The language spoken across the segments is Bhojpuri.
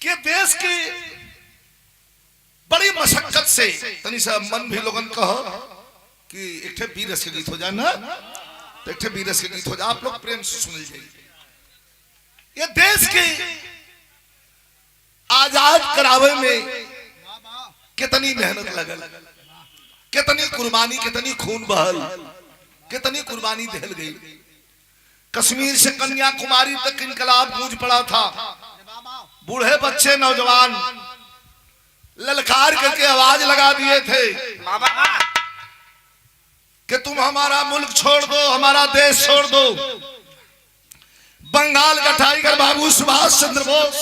कि देश की बड़ी मशक्कत से तनी सा मन भी लोगन कहो कि एक ठे बीरस के गीत हो जाए ना, तो एक ठे बीरस के गीत हो जाए, आप लोग प्रेम से सुन लीजिए। ये देश के आजाद करावे में कितनी मेहनत लगल, कितनी कुर्बानी, कितनी खून बहल, कितनी कुर्बानी दहल गई। कश्मीर से कन्याकुमारी तक इनकलाब गूंज पड़ा था। बूढ़े बच्चे नौजवान ललकार करके आवाज लगा दिए थे कि तुम हमारा मुल्क छोड़ दो, हमारा देश छोड़ दो। बंगाल का टाइगर बाबू सुभाष चंद्र बोस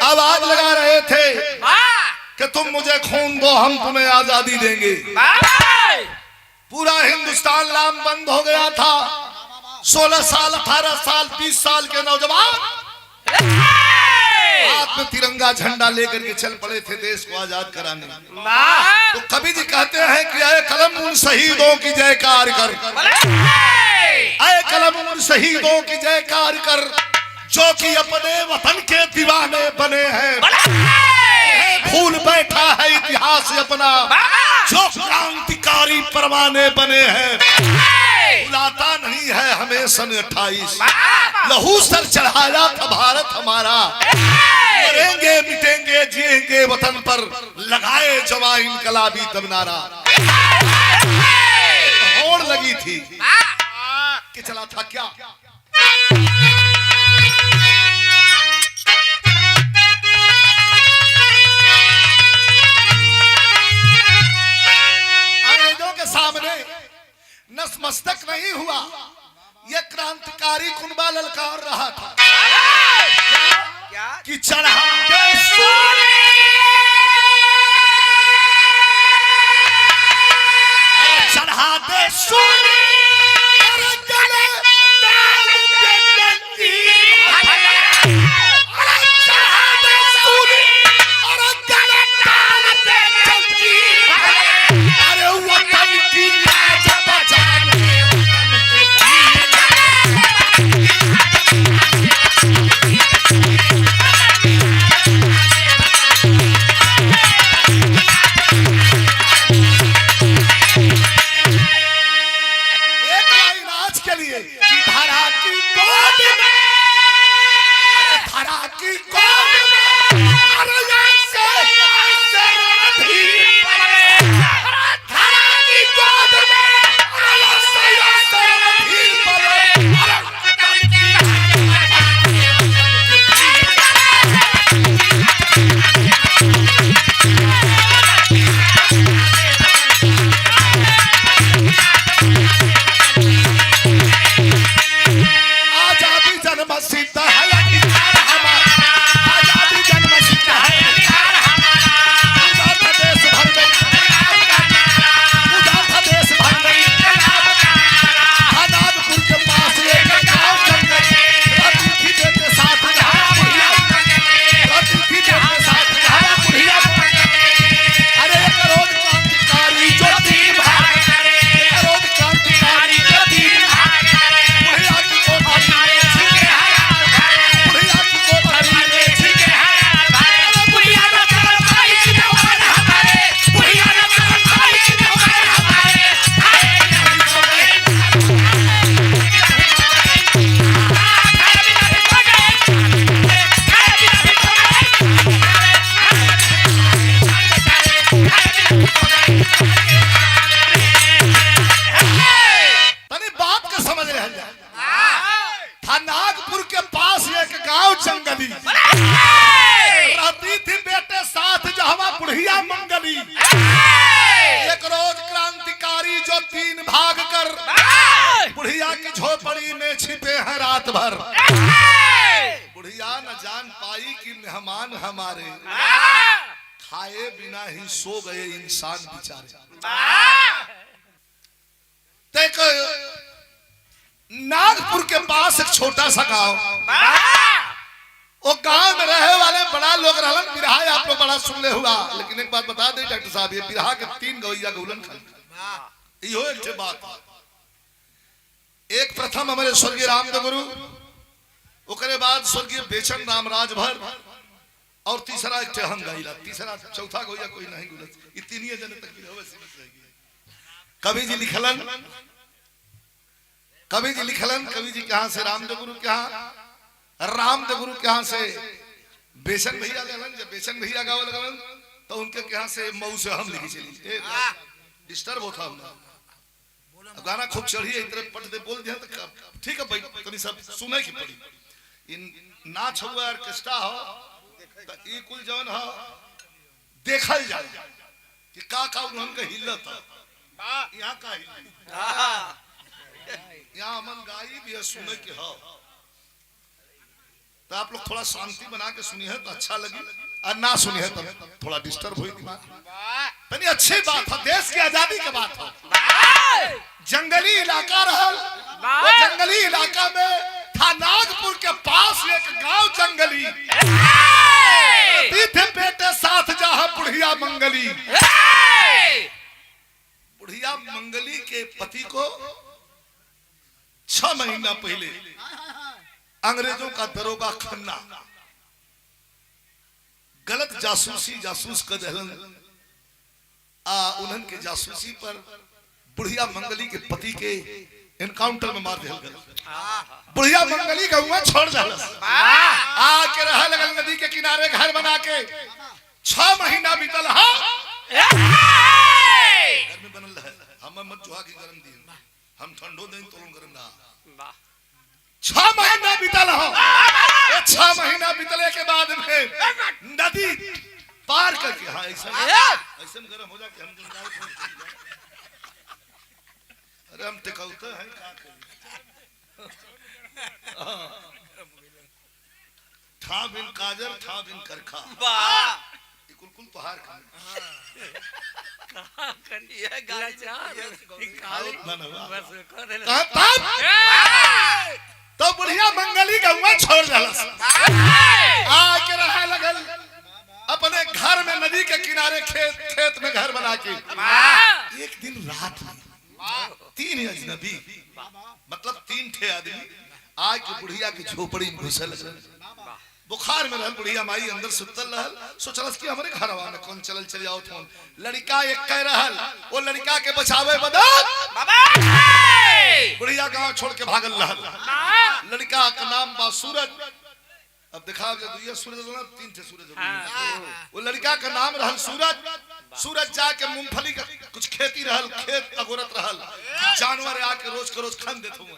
आवाज लगा रहे थे कि तुम मुझे खून दो, हम तुम्हें आजादी देंगे। पूरा हिंदुस्तान लाम बंद हो गया था। 16 साल, 18 साल, 20 साल के नौजवान हाथ में तिरंगा झंडा लेकर के चल पड़े थे देश को आजाद कराने। तो कवि जी कहते हैं कि आए कलम उन शहीदों की जयकार कर, आए कलम उन शहीदों की जयकार कर, जो कि अपने वतन के दीवाने बने हैं। भूल बैठा है इतिहास अपना, जो क्रांतिकारी परवाने बने हैं। भुलाता नहीं है हमें सन 28, लहू सर चढ़ाया था भारत हमारा। मरेंगे मिटेंगे जिएंगे वतन पर, लगाए जवां इनकलाबी तब नारा। होड़ लगी थी कि चला था क्या। अंग्रेजों के सामने नतमस्तक नहीं हुआ, यह क्रांतिकारी कुनबा ललकार रहा था कि चढ़ा दे सोने, चढ़ा दे सोने, गले डाल दे जंजीर, चढ़ा दे सोने और गले डाल दे जंजीर। अरे वतन की लाज बचाने, रहती थी बेटे साथ जहवा बुढ़िया मंगली। एक रोज क्रांतिकारी जो 3 भाग कर बुढ़िया की झोपड़ी में छिपे हैं रात भर। बुढ़िया न जान पाई कि मेहमान हमारे खाए बिना ही सो गए इंसान बेचारे। देखो नागपुर के पास एक छोटा सा गांव, वो गांव में रहे वाले बड़ा लोग रहलन। बिरहा आप लोग बड़ा सुन ले हुआ, लेकिन एक बात बता दें डॉक्टर साहब, ये बिरहा के 3 गवैया गौलन खा यो एक बात। एक प्रथम हमारे स्वर्गीय रामदेव गुरु ओकरे बाद स्वर्गीय बेचन राम राजभर और तीसरा एक हम गाइला, तीसरा चौथा गोया कोई नहीं गुलत, इतनी जन तक की होवे सीमित रह गई। कवि जी लिखलन, कवि जी लिखलन, कवि जी कहां से रामदेव गुरु के यहाँ, रामदेव गुरु के यहाँ से बेचन भैया लगन, जब बेचन भैया गावे लगन तो उनके यहाँ से मऊ से हम लिखी चली, डिस्टर्ब होता हम गाना खूब चढ़ी इतने पट दे बोल दिया तो ठीक है भाई तनी सब सुने की पड़ी। इन नाच हुआ ऑर्केस्ट्रा हो तो ई कुल जवन हो देखल जाए कि का उनके हिलत है, यहाँ का हिल, यहाँ अमन गाई भी है सुने के हो, तो आप लोग थोड़ा शांति बना के सुनी है तो अच्छा लगी, और ना सुनी है तो थोड़ा डिस्टर्ब हुई दिमाग। तनी अच्छी बात है, देश की आजादी की बात है। जंगली इलाका रहल, वो जंगली इलाका में था नागपुर के पास एक गांव जंगली, थे बेटे साथ जहां बुढ़िया मंगली। बुढ़िया मंगली के पति को 6 महीना पहले अंग्रेजों का दरोगा खन्ना गलत जासूस कर दहलन, उन्हन के जासूसी पर बुढ़िया मंगली के पति के एनकाउंटर में मार दिया गया। बुढ़िया मंगली का हुआ छोड़ दिया, आके रह लगल नदी के किनारे घर बना के। 6 महीना बीतल, घर में बनल है, हम मत जुहा की गरम दिन, हम ठंडो दिन तो गरम ना। 6 महीना बीतल हो, 6 महीना बीतले के बाद में नदी पार करके, हाँ ऐसा गरम हो जाके हम अरे हम टिकौते हैं क्या करें। था बिन काजर था बिन करखा, कुल पहाड़ का तो बुढ़िया मंगली गौवा छोड़ आके रहा लगल अपने घर में नदी के किनारे खेत में घर बना के। एक दिन रात में 3 अजनबी मतलब 3 ठे आदमी आग के बुढ़िया की झोपड़ी में घुसल, बुखार में रहल बुढ़िया माई अंदर सुतल रहल, सोचलस कि हमारे घरवा में कौन चल जाओ थोन। लड़का एक कह रहल, वो लड़का के बचावे बदल बुढ़िया गांव छोड़ के भागल रहल। लड़का का नाम बा सूरज, अब दिखा सूरज 3 थे सूरज, वो लड़का का नाम रहल सूरज। सूरज जाके मूंगफली का कुछ खेती रहल, खेत अगोरत रहल, जानवर आके रोज के रोज खान देते हुए।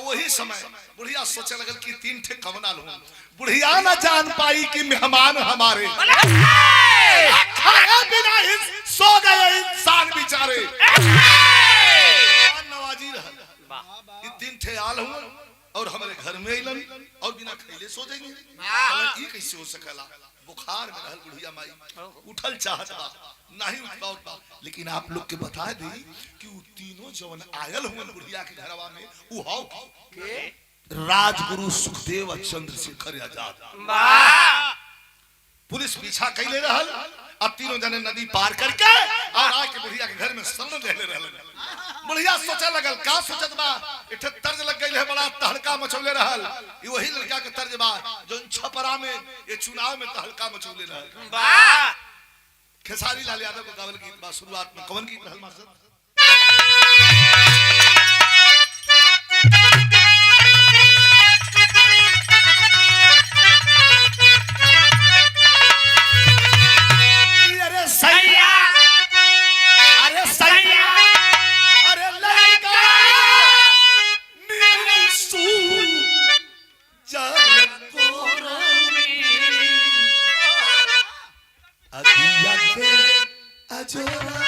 वही समय बुढ़िया सोचे लगल कि 3 ठे कमना लूं। बुढ़िया ना जान पाई कि मेहमान हमारे खाए बिना ही सो गए इंसान बेचारे। नवाजी रहल, ये 3 ठे आल हुआ और हमारे घर में अइलन और बिना खैले सो जाएंगे, ये कैसे हो सकला। बुखार में रहल बुढ़िया माई, उठल चाहत बा नहीं उठ पाता, लेकिन आप लोग के बता दी कि वो तीनों जवन आयल हुए बुढ़िया के घरवा में, वो हाउ के राजगुरु सुखदेव और चंद्रशेखर आजाद। पुलिस पीछा कैले रहल, अब तीनों जने नदी पार करके और आके बुढ़िया के घर में शरण ले रहल। बुढ़िया सोचे लगल का सोचत बा, इठे तर्ज लग गई है, बड़ा तहलका मचौले रहल। ये वही लड़का के तर्ज बा जो छपरा में ये चुनाव में तहलका मचौले रहल। खेसारी लाल यादव को गावल गीत बा, शुरुआत में कौन गीत रहल मास्टर? अरे सैया, अरे सैया, अरे लड़का नीसू जान कोरमी अदिया के अजोरा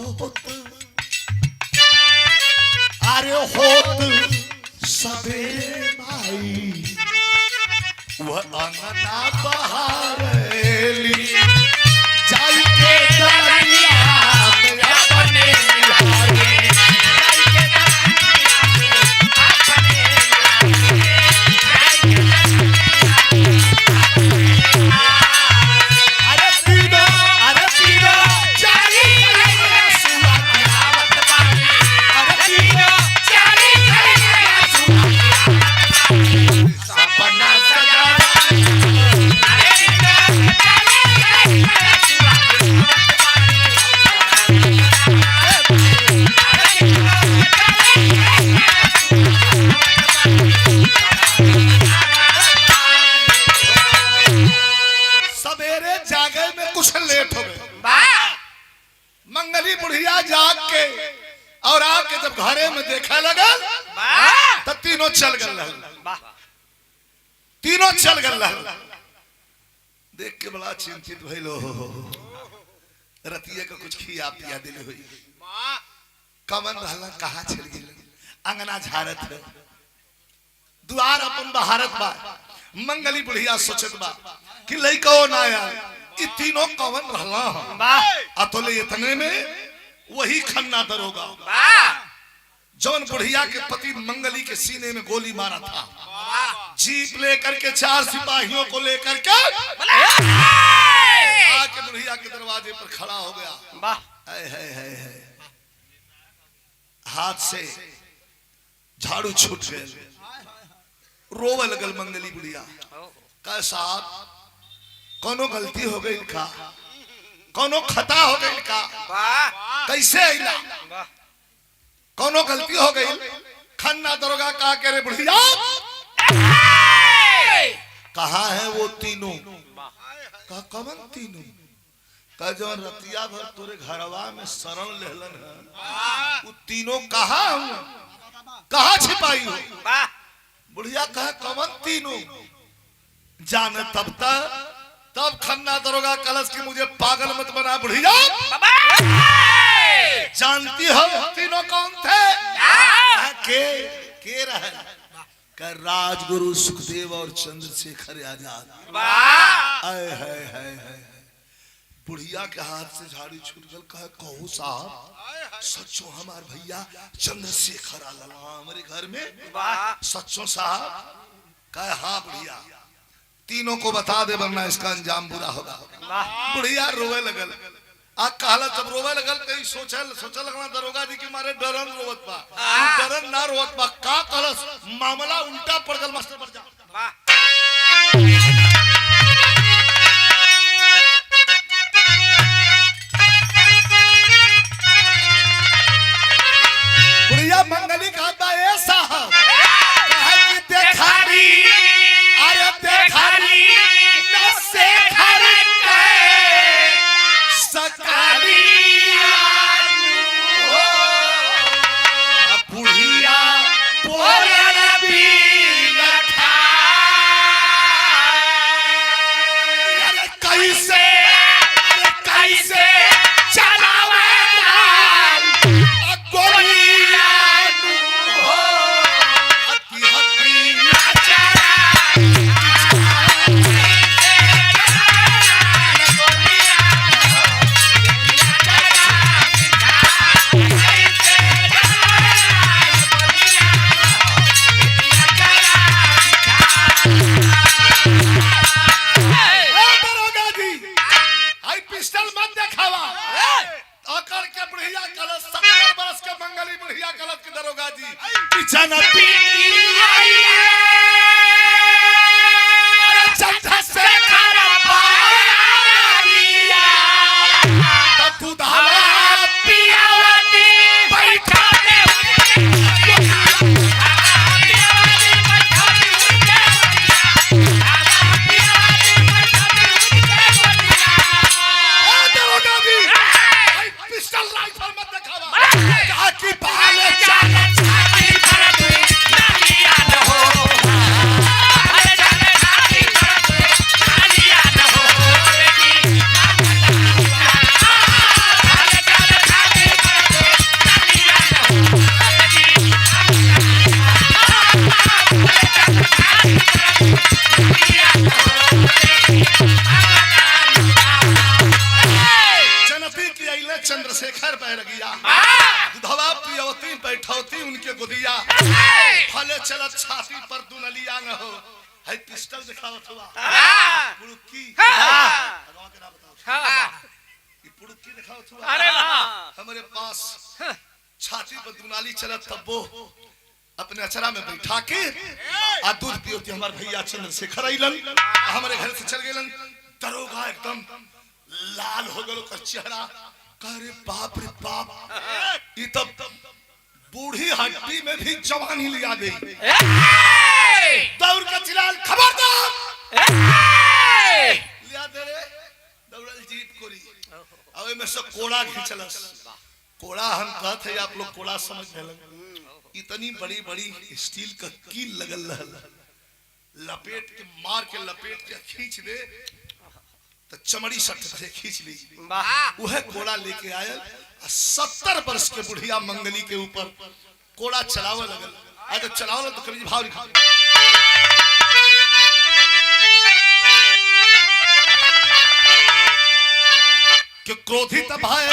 होत अरे होत सबेरे भाई वह अंगना बहारेली जाई के दरिया में अपने लागे जाई के दरिया में अपने लागे अरे तीनो जाई के सुआ की आवत बानी अरे तीनो जाई के सुआ की सपना सजा सवेरे जागे में कुछ लेट हो गए मंगली बुढ़िया जाग के और आके जब घरे में देखा लगा तो तीनों चल गए तीनों चल गए देख के बड़ा चिंतित भइलो रतिया का कुछ खिया पिया दिले हुई कमन रहला कहाँ चल गेल अंगना झारत है द्वार अपन बहारत बा मंगली बुढ़िया सोचत बा कि लइको ना आया ई तीनों कवन रहला अतोले इतने में वही खन्ना दरोगा जौन बुढ़िया के पति मंगली के सीने में गोली मारा था जीप लेकर के 4 सिपाहियों को लेकर के आके बुढ़िया के दरवाजे पर खड़ा हो गया है हाथ से झाड़ू छूट गए रोवे लगल मंगली बुढ़िया कह साहब कोनो गलती हो गई इनका कोनो खता हो गई इनका कैसे आइला कोनो गलती हो गई खन्ना दरोगा कहा के रे बुढ़िया कहाँ है वो तीनों कहा कवन तीनों कहा जो रतिया भर तोरे घरवा में शरण लेलन है वो तीनों कहाँ हूँ कहाँ छिपाई हो बुढ़िया कहा कवन तीनों जाने तब खन्ना दरोगा कलश की मुझे पागल मत बना बुढ़िया जानती हो तीनों कौन थे के रहे कर राजगुरु सुखदेव और चंद्रशेखर आजाद बुढ़िया के हाथ से झाड़ी छूट गल कहे कहू साहब सच्चो हमार भैया चंद्रशेखर आला हमारे घर में सच्चो साहब कहे हाँ बुढ़िया तीनों को बता दे वरना इसका अंजाम बुरा होगा बुढ़िया रोवे लगल आ कहला जब रोवे लगल कहीं सोचा लगना दरोगा जी के मारे डरन रोवत बा डरन ना रोवत बा का कहलस मामला उल्टा पड़ गल मास्टर पर जा बुढ़िया मंगली का बा ए साहब कहे कि देखारी अरे देखारी से खरी सकालिया बुढ़िया बोलल भी लखा अरे कैसे चलावे लाल गोलिया हो हती नाचरा दरोगा जी पीछा न चंद्रशेखर बैरगिया दुधवा पियवती बैठौती उनके गुदिया फले चलत छाती पर दुनलिया न हो है पिस्टल दिखावत हुआ पुड़ुकी ये पुड़ुकी दिखावत हुआ हमारे पास छाती पर दुनाली चलत तब वो अपने अचरा में बैठा के आ दूध पियोती हमारे भैया चंद्रशेखर आइलन हमारे घर से चल गेलन दरोगा एकदम लाल हो गलो का चेहरा करे बाप रे बाप ये तब बूढ़ी हड्डी में भी जवानी लिया दे दौड़ का चिल्लाल खबरदार लिया दे रे दौड़ल जीप कोरी अब में सब कोड़ा खींचलस कोड़ा हम कहते हैं आप लोग कोड़ा समझने लगे इतनी बड़ी बड़ी स्टील का कील लगल रहल लपेट के मार के लपेट के खींच दे तो चमड़ी सट से खींच ली वह कोड़ा लेके आयल 70 वर्ष के बुढ़िया मंगली के ऊपर कोड़ा चलावे लगल आ जब चलावे तो कभी भाव लिखा कि क्रोधित भय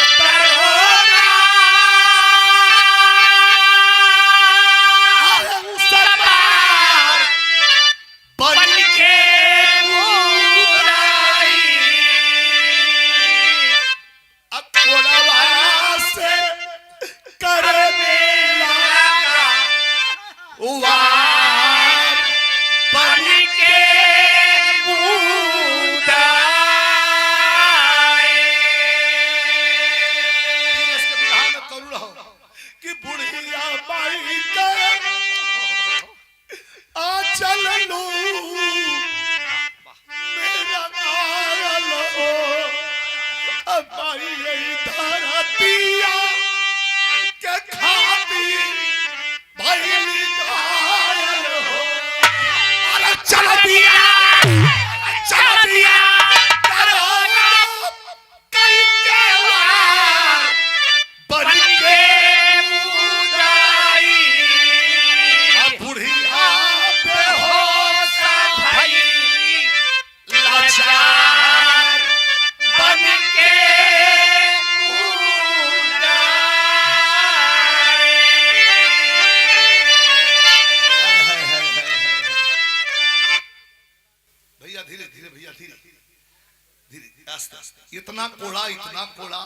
इतना कोड़ा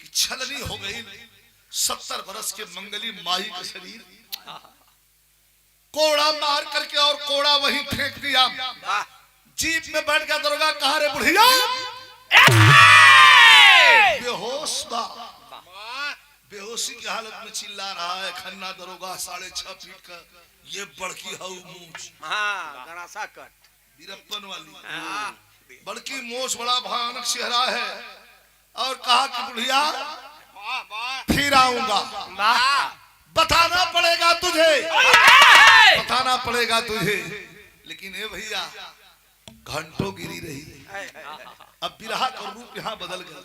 कि छलनी हो गई 70 वर्ष के मंगली माई का शरीर कोड़ा मार करके और कोड़ा वहीं फेंक दिया जीप में बैठ गया दरोगा कहा रे बुढ़िया बेहोश बा बेहोशी की हालत में चिल्ला रहा है खन्ना दरोगा 6.5 फीट का ये बड़की हऊ मूंछ गणासा कट वीरप्पन वाली बड़की मोछ बड़ा भयानक चेहरा है और कहा कि बुढ़िया फिर आऊंगा बताना पड़ेगा तुझे लेकिन ए भैया घंटों गिरी रही अब बिरहा का रूप यहाँ बदल गया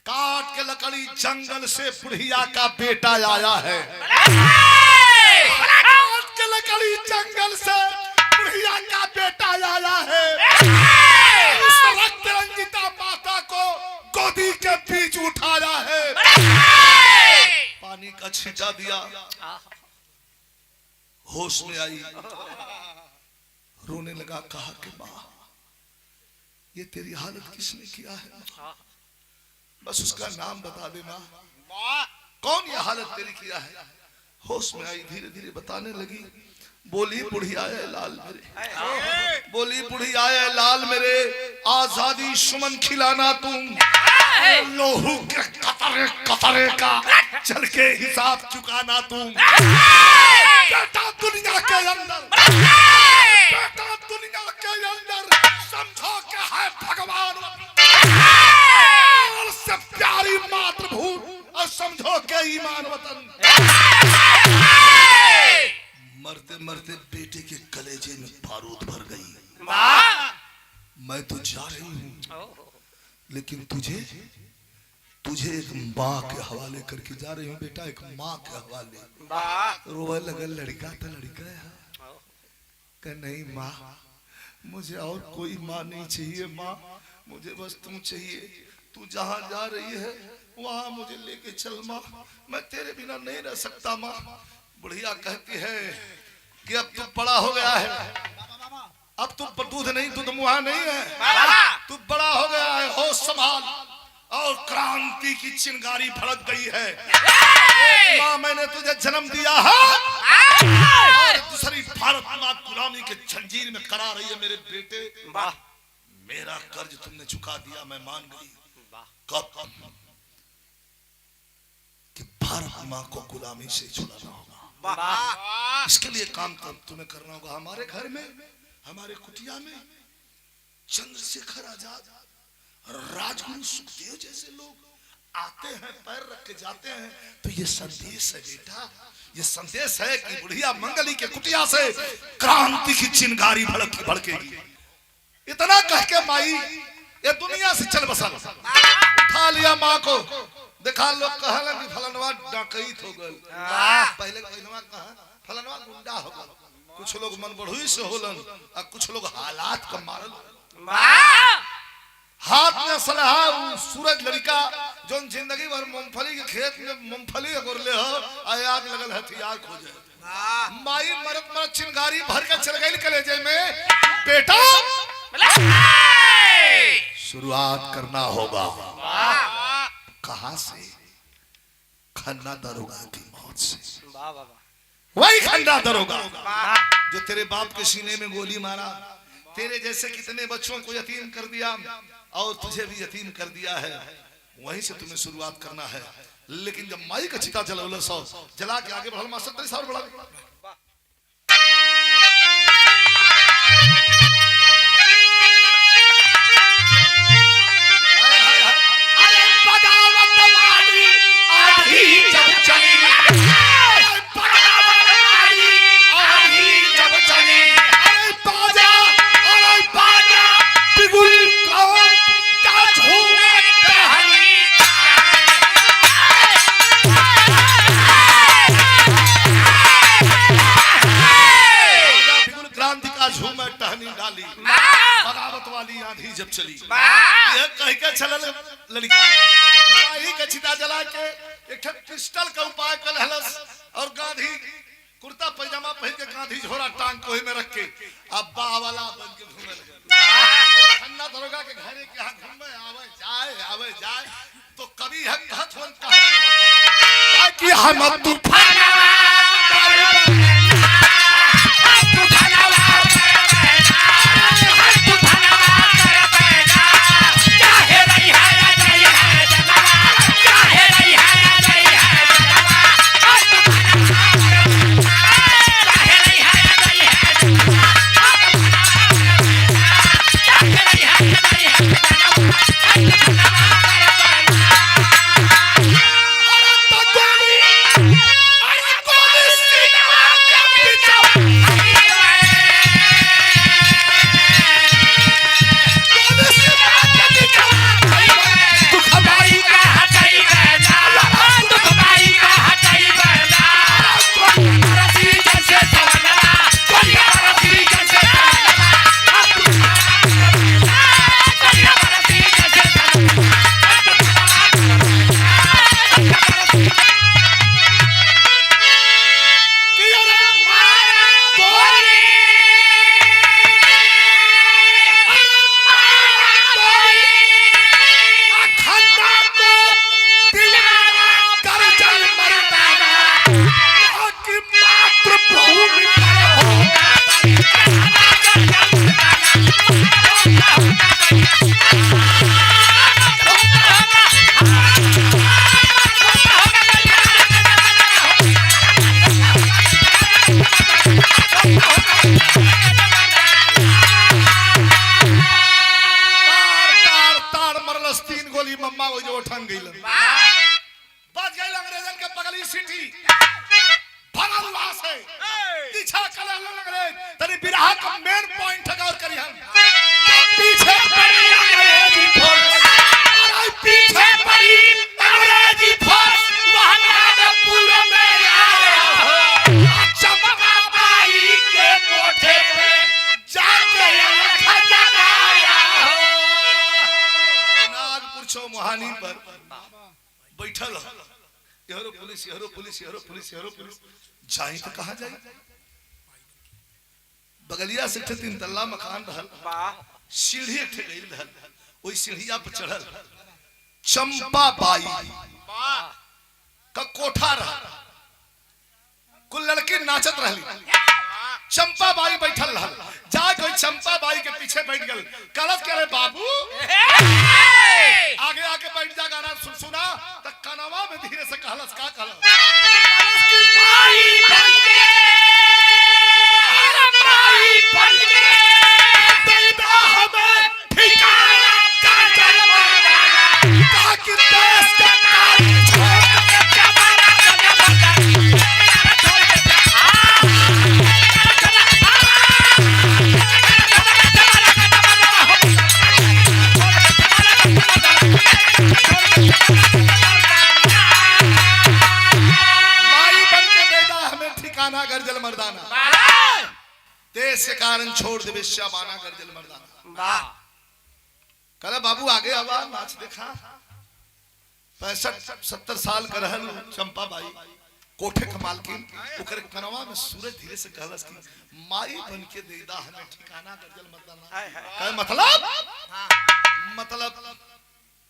काट के लकड़ी जंगल से बुढ़िया का बेटा आया है काट के लकड़ी जंगल से बुढ़िया का बेटा आया है उस रक्त रंजिता माता को गोदी के बीच उठाया है पानी का छींटा दिया होश में आई रोने लगा कहा कि माँ ये तेरी हालत किसने किया है बस उसका नाम बता दे माँ कौन ये हालत तेरी किया है होश में आई धीरे धीरे बताने लगी बोली बुढ़िया लाल मेरे बोली बुढ़िया लाल मेरे आजादी सुमन खिलाना तुम लोहू के कतरे कतरे का चल के हिसाब चुकाना तुम बेटा दुनिया के अंदर समझो के है भगवान और सब प्यारी मातृभूमि और समझो के ईमान वतन मरते मरते बेटे के कलेजे में बारूद भर गई मैं तो जा रही हूँ लेकिन तुझे एक माँ के हवाले करके जा रही हूँ बेटा एक माँ के हवाले रोने लगा लड़का था लड़का है कह नहीं माँ मुझे और कोई माँ नहीं चाहिए माँ मुझे बस तुम चाहिए तू जहां जा रही है वहां मुझे लेके चल माँ, मैं तेरे बिना नहीं रह सकता माँ। बुढ़िया कहती है कि अब तू बड़ा हो गया है, अब तू दूध नहीं दूध मुहा नहीं है, तू बड़ा हो गया है, होश संभाल। और क्रांति की चिंगारी भड़क गई है। माँ मैंने तुझे जन्म दिया है और दूसरी भारत माँ गुलामी के जंजीर में करा रही है। मेरे बेटे मेरा कर्ज तुमने चुका दिया, मैं मान गई। कब कि भारत माँ को गुलामी से छुड़ाना होगा। इसके लिए काम तुम्हें करना होगा। हमारे घर में, हमारे कुटिया में चंद्रशेखर आजाद, राजगुरु सुखदेव जैसे लोग आते हैं, पैर रख के जाते हैं। तो ये संदेश है बेटा, ये संदेश है कि बुढ़िया मंगली के कुटिया से क्रांति की चिंगारी भड़केगी। इतना कह के माई ये दुनिया से चल बसा, उठा लिया माँ को। देखा लोग कहला कि फलनवा डाकैत हो गए, पहले फलनवा गुंडा हो गए। कुछ लोग मन बढ़ुई से होलन और कुछ लोग हालात का मारल। हाथ में सलाह सूरज लड़का जो जिंदगी भर मूंगफली के खेत में मूंगफली गोरले हो, आग लगल हथियार खोजे। माई मरत मरत चिंगारी भर के चल गई कलेजे में। बेटा शुरुआत करना होगा। कहां से? खन्ना दरोगा की मौत से। वही खन्ना दरोगा जो तेरे बाप के सीने में गोली मारा, तेरे जैसे कितने बच्चों को यतीम कर दिया और तुझे भी यतीम कर दिया है। वहीं से तुम्हें शुरुआत करना है। लेकिन जब माई का चिता जला सौ जला के आगे बढ़ल मास्टर साहब बढ़ा। बगावत वाली आंधी जब चली, यह कह के चलल लड़का माई के चिता जला के एक पिस्टल का उपाय कर हलस और गांधी कुर्ता पैजामा पहन के गांधी झोरा टांग कोही में रख के अब्बा वाला बन के घूमे लगे। खन्ना दरोगा के घरे के यहां घूमे आवे जाए तो कभी हम कहत होन कहा कि हम तूफान बैठल यहरो पुलिस यहरो पुलिस यहरो पुलिस यहरो पुलिस जाई तो कहां जाई बगलिया से 3 तल्ला मकान रहल सीढ़ी उठे गई रहल ओई सीढ़िया पर चढ़ल चंपा बाई का कोठा रहा कुल लड़की नाचत रहली चंपा बाई बैठल रहल जा कोई चंपा बाई के पीछे बैठ गल कहलत करे बाबू आगे आके बैठ जा गाना सुना त कनवा में धीरे से कहलस का कहलस बाई बन के देदा हमें ठिकाना का जन्म ताकि देश का कार्य छोड़ के जमाना गर्जल मर्दाना देश के कारण छोड़ दे बेश्याबाना गर्जल मर्दाना कल बाबू आगे आवा नाच देखा 65-70 साल का रहल चंपा बाई कोठे का मालकिन ओकरे कनवा में सूरज धीरे से कहलस की माई बन के देदा हमें ठिकाना गर्जल मर्दाना काय मतलब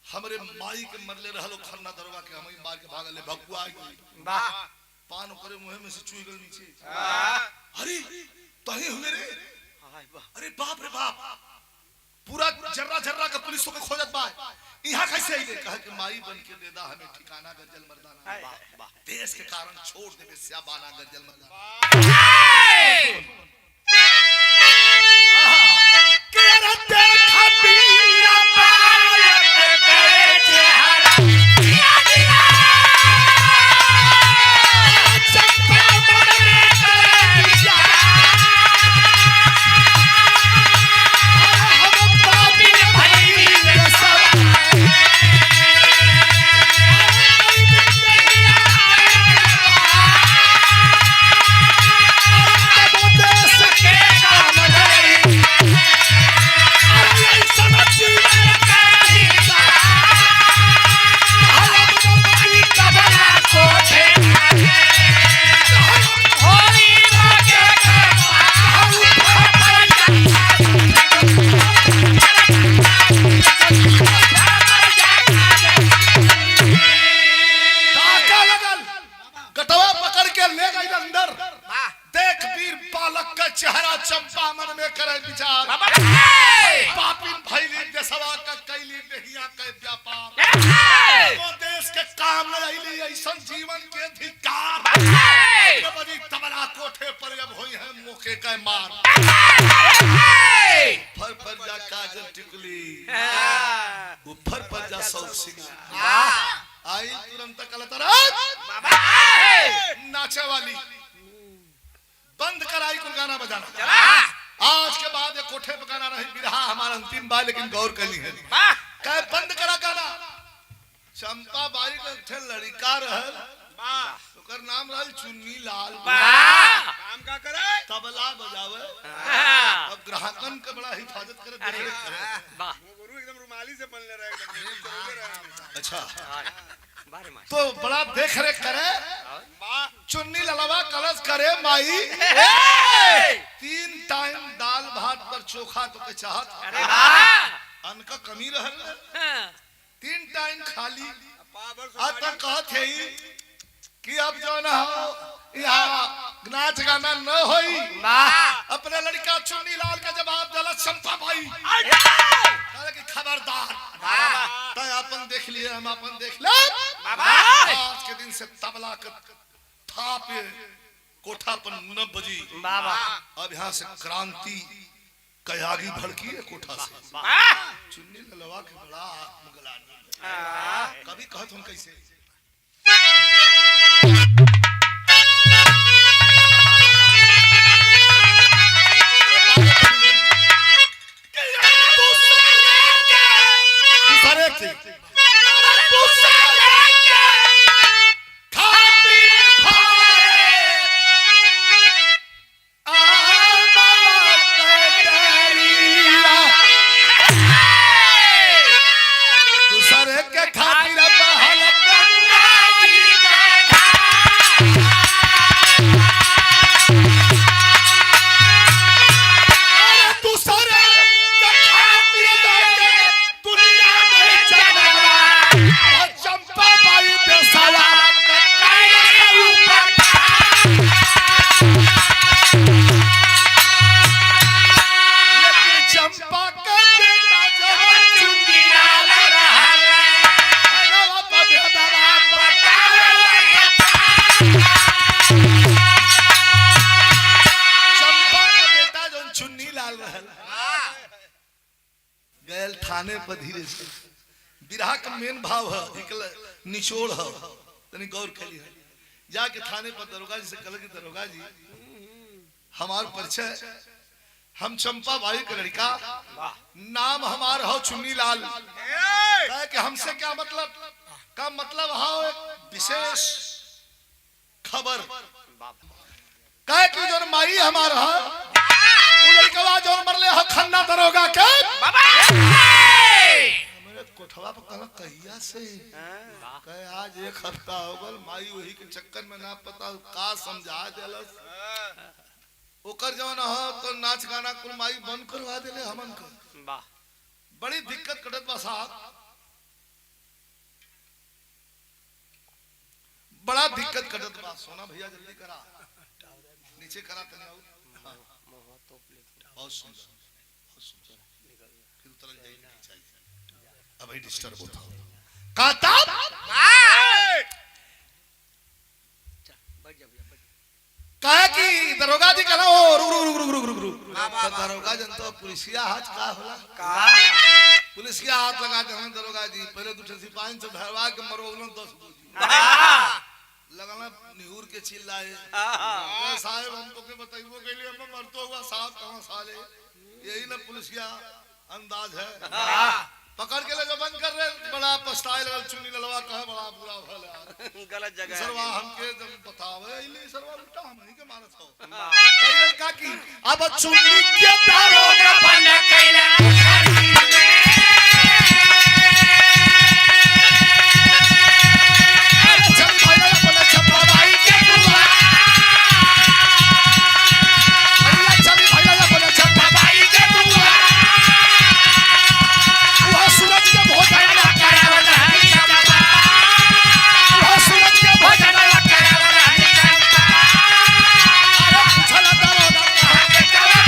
हमरे माई के मरले रहल खन्ना दरवा के हमई मार के भागले भगुआ वाह पान करे मुंह में से चुई गल नीचे अरे तही हुए रे अरे बाप रे बाप पूरा जर्रा जर्रा का पुलिस को खोजत बा यहां कैसे आइले कह के माई बन के देदा हमें ठिकाना गर्जल मर्दाना वाह देश के कारण छोड़ दे बेस्याबाना गर्जल मर्दाना के रते खबीरा पायत गए चेहरा चेहरा चंपा मन में करे विचार पापी भैली देशवा का कैली नहिया के व्यापार वो देश के काम न आईली ऐसा जीवन के धिक्कार बड़ी तबला कोठे पर अब होई है मुके के मार फर पर जा काजल टिकली ऊपर पर जा सौख सिंगला आई तुरंत कलतरा नाचे वाली बंद कराई को गाना बजाना आज के बाद ये कोठे पे गाना नहीं बिरहा हमारा अंतिम बार लेकिन गौर करनी है कहे बंद करा गाना चंपा बाई का उठे लड़का रहल ओकर नाम रहल चुन्नी लाल काम का करे तबला बजावे अब ग्राहकन के बड़ा हिफाजत करे देख वाह वो गुरु एकदम रुमाली से बनले रहे एकदम अच्छा तो बड़ा देख रेख करे चुन्नी ललवा कलश करे माई 3 टाइम दाल भात पर चोखा तो के चाहत अन्न का कमी रहल 3 टाइम खाली आज तक कहत है कि अब जो ना हो यहाँ नाच गाना न होई अपने लड़का चुन्नी लाल का जवाब दिला चंपा भाई कि खबरदार तो अपन देख लिए हम अपन देख ले आज के दिन से तबला का थाप कोठा पर 9 बजी अब यहाँ से क्रांति कयागी भड़की है कोठा से चुन्नी ललवा के बड़ा आत्मग्लानि कभी कहत हम कैसे दूसरे के खातिर बहल पर धीरे से बिरहा का मेन भाव है निचोड़ है तनी गौर करिए जाके थाने पर दरोगा जी से कल की दरोगा जी हमार परिचय हम चंपा बाई का लड़का नाम हमार हो चुन्नी लाल कहे कि हमसे क्या मतलब का मतलब हो एक विशेष खबर कहे कि जो माई हमार हो वो लड़का जो मरले हो खन्ना दरोगा के मेरे कोठवा पर कहला कहिया से कहे आज एक हफ्ता हो गल माई वही के चक्कर में ना पता का समझा देलस ओकर जवन हो तो नाच गाना कुल माई बंद करवा देले हमन को वाह बड़ी दिक्कत कटत बा साहब बड़ा दिक्कत कटत बा सोना भैया जल्दी करा नीचे करा तने आओ बहुत सुंदर फिर उतर जाइए चाहिए अब ही डिस्टर्ब होता काता कहे कि दरोगा जी कहला ओ रुक दरोगा जन तो पुलिसिया हाथ का होला का पुलिसिया हाथ लगा दे हम दरोगा जी पहले दूसरे सिपाही से धरवा के मरोगलन 10 लगना निहुर के चिल्लाए साहब हमको के बताइबो के लिए हम मरतो हुआ साहब कहां साले यही ना पुलिसिया अंदाज है पकड़ के ले जो बंद कर रहे बड़ा पछताए लगल चुन्नी ललवा कहे बड़ा बुरा भल यार गलत जगह सरवा हमके जब बतावे इले सरवा उल्टा हम नहीं के मारत हो कइल का की अब चुन्नी के दारोगा बन कइला अरे चल भैया बोले छप्पा भाई के दुआ भैया चल भैया बोले छप्पा भाई के दुआ सूरज के भोजन करावला है चंपा वो सूरज के भोजन करावला है चंपा अरे पूछल दरोगा कहां के कवा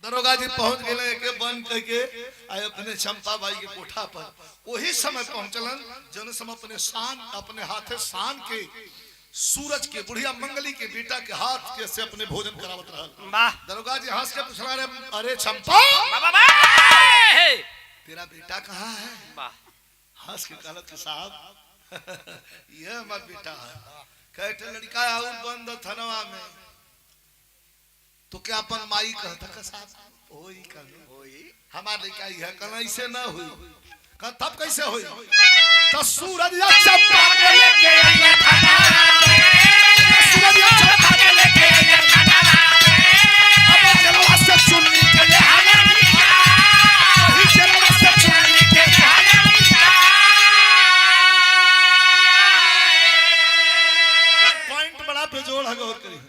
दरोगा जी पहुंच गेले के बंद करके आए अपने चंपा बाई के कोठा पर वही समय पहुंचलन जन सम अपने शान अपने हाथे शान के सूरज के बुढ़िया मंगली के बेटा के हाथ के से अपने भोजन करावत रहल वाह दरोगा जी हंस के पूछला रे अरे चंपा तेरा बेटा कहाँ है वाह हंस के कहलत के साहब ये हमारा बेटा है कहते लड़का और बंद थनवा में तो क्या अपन माई कहता का साहब होई होई हमार लड़का ही है कहना ऐसे ना हुई कह तब कैसे हुई तो सूरज या चंपा के लेके आया थाना सूरज या चंपा के लेके आया थाना अब जलवा से चुन्नी के ले आया वही जलवा से चुन्नी के ले आया पॉइंट बड़ा बेजोड़ है गौर करी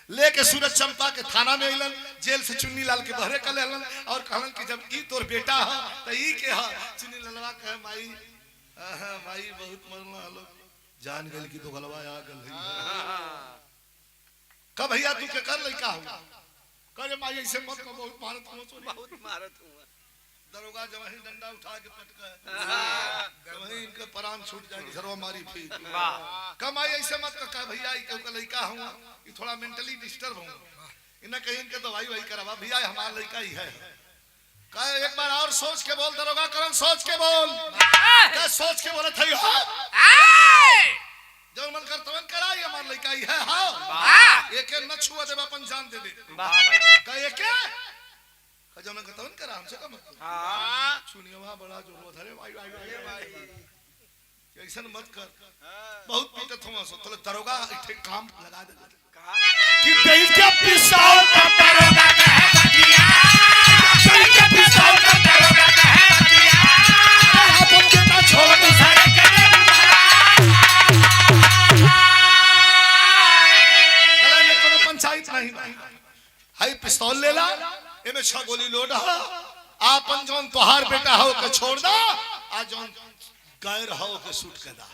लेके सूरज चंपा के थाना में अइलन जेल से चुन्नी लाल के बहरे कर लेलन और कहलन कि जब ई तोर बेटा है त ई के है चुन्नी ललवा कहे माई माई बहुत मरना लोग जान गल की तो गलवा आ गल कब भैया तू के कर लइका हो करे माई ऐसे मत को बहुत मारत हूं दरोगा जब ही डंडा उठा के पटका वही इनके प्राण छूट जाएगी सर्व मारी फिर कमाई ऐसे मत का भैया ई के लइका हूं ई थोड़ा मेंटली डिस्टर्ब हूं इन्हें कहीं इनके दवाई वही करवा भैया हमारा लड़का ही है कहे एक बार और सोच के बोल दरोगा करण सोच के बोल क्या सोच के बोले थई हो जब मन कर तवन करा ये हमारा लड़का ही है हां एक न छुआ देबा अपन जान दे दे कहे के जब मन कर तवन करा हमसे कम हां सुनियो बड़ा जोर धरे भाई ऐसा मत कर बहुत पीटत हुआ सो तो दरोगा इथे काम लगा दे कि देश के पिसाल का दरोगा कहे बतिया देश के पिसाल का दरोगा कहे बतिया अपन के ना छोड़ दे सारे के चला में कोनो पंचायत नहीं हाई पिस्तौल ले ला एमे 6 गोली लोड आपन जोन तोहार बेटा हो के छोड़ दा आ जोन गैर हो के शूट कर दा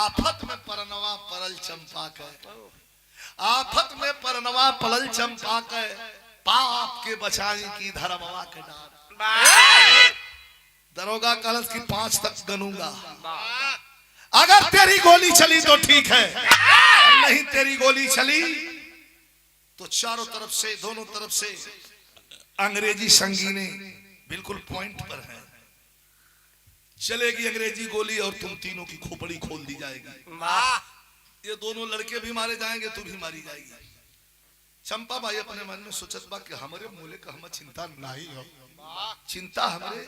आफत में परनवा परल चंपा के आफत में परनवा पलल चंपा के पाप के बचाने की धर्मवा के डार दरोगा कलश की 5 तक गनूंगा अगर तेरी गोली चली तो ठीक है नहीं तेरी गोली चली तो चारों तरफ से, दोनों तरफ से अंग्रेजी संगीने बिल्कुल पॉइंट पर हैं। चलेगी अंग्रेजी गोली और तुम तीनों की खोपड़ी खोल दी जाएगी। ये दोनों लड़के भी मारे जाएंगे, तू भी मारी जाएगी। चंपा भाई अपने मन में सोचत बा कि हमारे मूल्य का हम चिंता नहीं हो, चिंता हमारे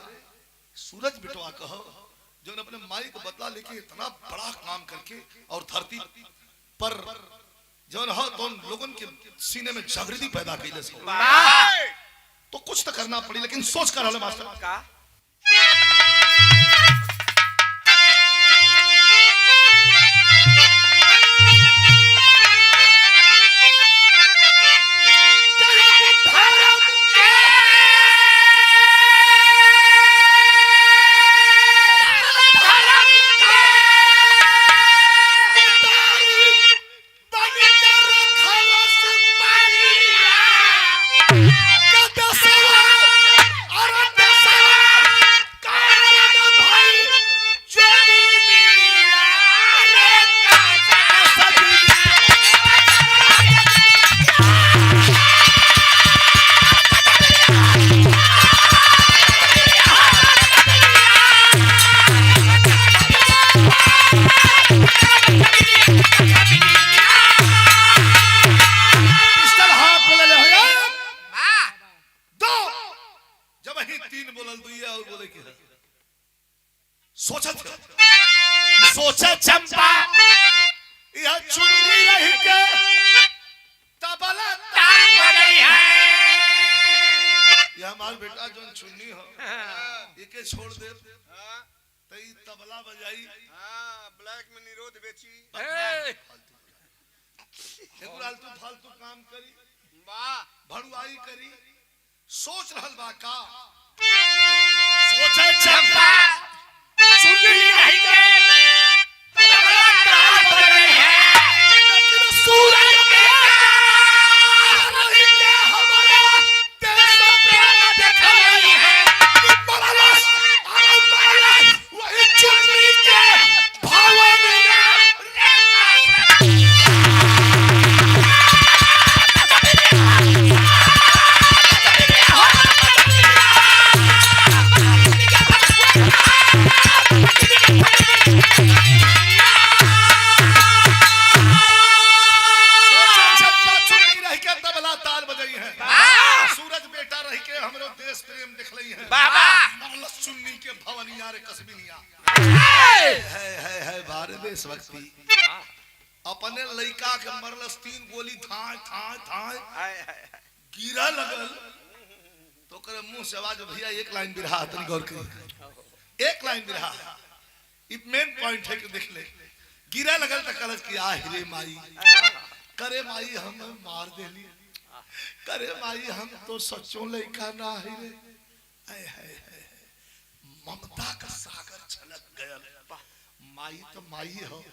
सूरज बिटवा कहो जो अपने माई को बदला लेके इतना बड़ा काम करके और धरती पर जो हो तो लोगों के सीने में जागृति पैदा कैले सो। तो कुछ तो करना पड़ी, लेकिन सोच कर हले मास्टर का सोचा चंपा यह चुन्नी रही के तबला ताल बजाई है। यह हमार बेटा जो चुन्नी हो इके छोड़ दे तई तबला बजाई। ब्लैक में निरोध बेची फालतू फालतू काम करी, भड़ुआई करी। सोच रहल बा का सोचा चंपा चुन्नी रही के तबला ताल बजाई है। लेकिन सूरज बेटा रही के हमारा देश प्रेम दिखाई है कि मरलस वही चुन्नी के भावा में अपने लड़का के मरलस 3 गोली थाए थाए थाए गिरा लगल तो करे मुंह से आवाज भैया एक लाइन बिरहा तनी गौर कर, एक लाइन बिरहा इ मेन पॉइंट है कि देख ले। गिरा लगल त कलस की आ रे माई करे माई हम मार देली, करे माई हम तो सच्चो लड़का ना है रे। हाय हाय ममता का सागर छलक गया। माई तो माई हो,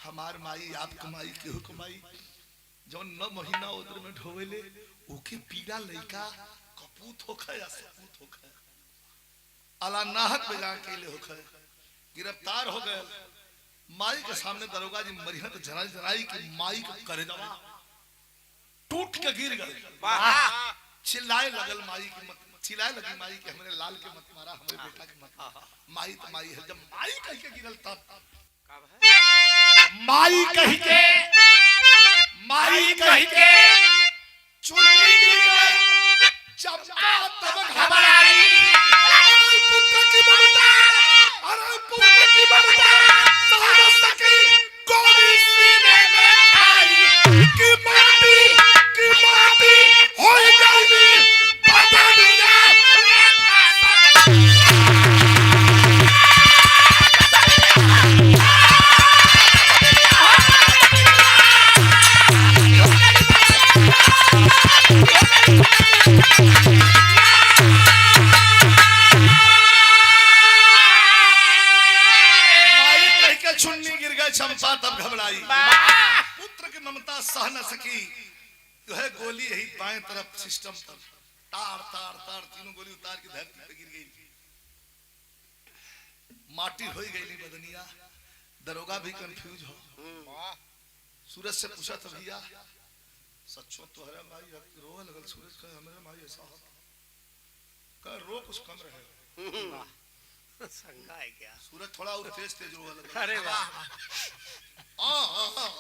हमार माई आपके माई केहू के माई जो 9 महीना उधर में ढोवेले ओके पीड़ा लइका कपूत होखे या सपूत होखे अला नाहक बजा के ले होखे गिरफ्तार हो गए। माई के सामने दरोगा जी मरिहत जनाई जनाई की माई को करे दवा टूट के गिर गए। चिल्लाए लगल माई की मत चिल्लाए लगी माई के हमरे लाल के मत मारा, हमरे बेटा के मत मारा। माई तो माई है, जब माई कह के गिरल तब माई कह के चुन्नी गिर गई। चंपा तब घबराई, अरे पुत्र की ममता, अरे पुत्र की ममता सारा सकी गोली सीने में खाई कि माटी हो गई बदनिया। चंपा तब घबराई, पुत्र की ममता सह न सकी। जो है गोली यही बाएं तरफ सिस्टम पर तार तार तार तीनों गोली उतार के धरती पे गिर गई। माटी हो गई बदनिया। दरोगा भी कंफ्यूज हो, सूरज से पूछा तो भैया सच्चो तो हरे माई रो लगल सूरज का हमरे माई ऐसा का रो कुछ कम रहे शंका है क्या? सूरज थोड़ा और तेज तेज रो लगल। अरे वाह,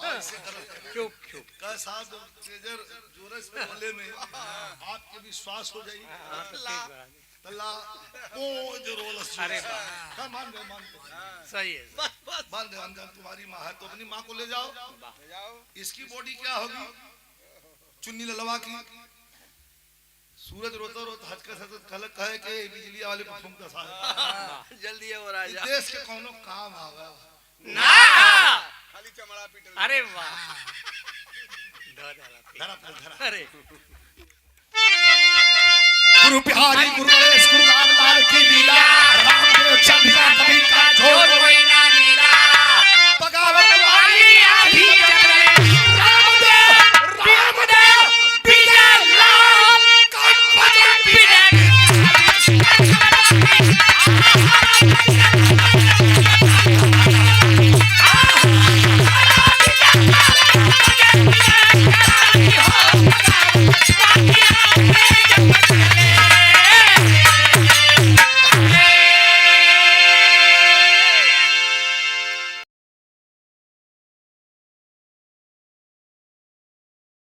ऐसे कर चुप चुप। का साथ तेजर जोर से बोले में आपके विश्वास हो जाई तल्ला ओ जो रोल। अरे वाह, का मान गए सही है। मान गए अंदर तुम्हारी माँ है तो अपनी माँ को ले जाओ। इसकी बॉडी क्या होगी? चुन्नी ललवा की। सूरज रोता रोता हचकस हचकस खलक कहे कि बिजली वाले पर फूंकता साहब जल्दी है वो राजा। देश के कोनो काम आवे ना, खाली चमड़ा पीट। अरे वाह, धरा पर धरा। अरे गुरु बिहारी गुरु गणेश गुरु रामलाल की लीला रामदेव चंद्रा कवि का झोल कोई ना नीला बगावत वाली आधी चक्रे रामदेव विजय लाल का भजन बिना